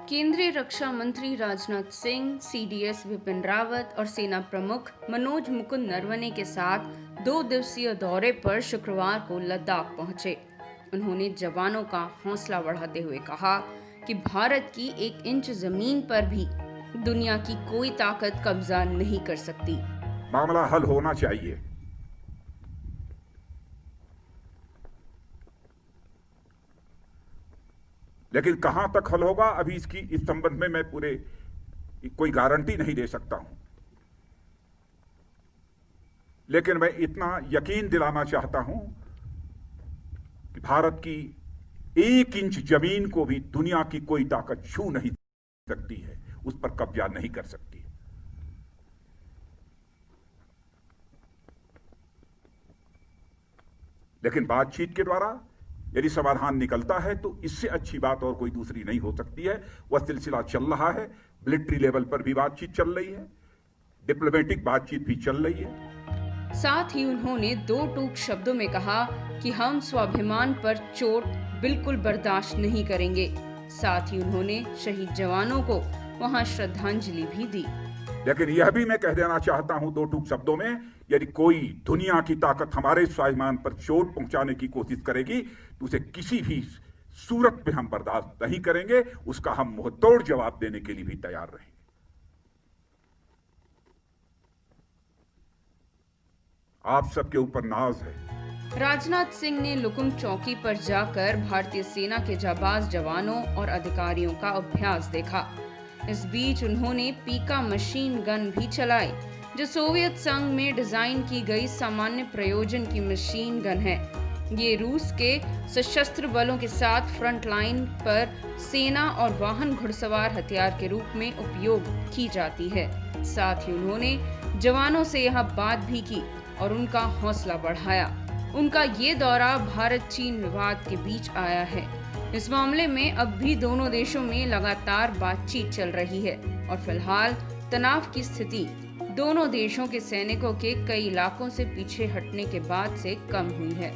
केंद्रीय रक्षा मंत्री राजनाथ सिंह, सीडीएस विपिन रावत और सेना प्रमुख मनोज मुकुंद नरवणे के साथ 2 दिवसीय दौरे पर शुक्रवार को लद्दाख पहुंचे। उन्होंने जवानों का हौसला बढ़ाते हुए कहा कि भारत की 1 इंच जमीन पर भी दुनिया की कोई ताकत कब्जा नहीं कर सकती। मामला हल होना चाहिए, लेकिन कहां तक हल होगा अभी इस संबंध में मैं कोई गारंटी नहीं दे सकता हूं। लेकिन मैं इतना यकीन दिलाना चाहता हूं कि भारत की 1 इंच जमीन को भी दुनिया की कोई ताकत छू नहीं सकती है, उस पर कब्जा नहीं कर सकती। लेकिन बातचीत के द्वारा यदि समाधान निकलता है तो इससे अच्छी बात और कोई दूसरी नहीं हो सकती है। वह सिलसिला चल रहा है, मिलिट्री लेवल पर भी बातचीत चल रही है, डिप्लोमेटिक बातचीत भी चल रही है। साथ ही उन्होंने 2 टूक शब्दों में कहा कि हम स्वाभिमान पर चोट बिल्कुल बर्दाश्त नहीं करेंगे। साथ ही उन्होंने शहीद जवानों को वहां श्रद्धांजलि भी दी। लेकिन यह भी मैं कह देना चाहता हूं 2 टूक शब्दों में, यदि कोई दुनिया की ताकत हमारे स्वाभिमान पर चोट पहुंचाने की कोशिश करेगी तो उसे किसी भी सूरत में हम बर्दाश्त नहीं करेंगे। उसका हम मुंहतोड़ जवाब देने के लिए भी तैयार रहेंगे। आप सबके ऊपर नाज है। राजनाथ सिंह ने लुकुंग चौकी पर जाकर भारतीय सेना के जाबाज जवानों और अधिकारियों का अभ्यास देखा। इस बीच उन्होंने पीका मशीन गन भी चलाई, जो सोवियत संघ में डिजाइन की गई सामान्य प्रयोजन की मशीन गन है। ये रूस के सशस्त्र बलों के साथ फ्रंट लाइन पर सेना और वाहन घुड़सवार हथियार के रूप में उपयोग की जाती है। साथ ही उन्होंने जवानों से यह बात भी की और उनका हौसला बढ़ाया। उनका ये दौरा भारत चीन विवाद के बीच आया है। इस मामले में अब भी दोनों देशों में लगातार बातचीत चल रही है और फिलहाल तनाव की स्थिति दोनों देशों के सैनिकों के कई इलाकों से पीछे हटने के बाद से कम हुई है।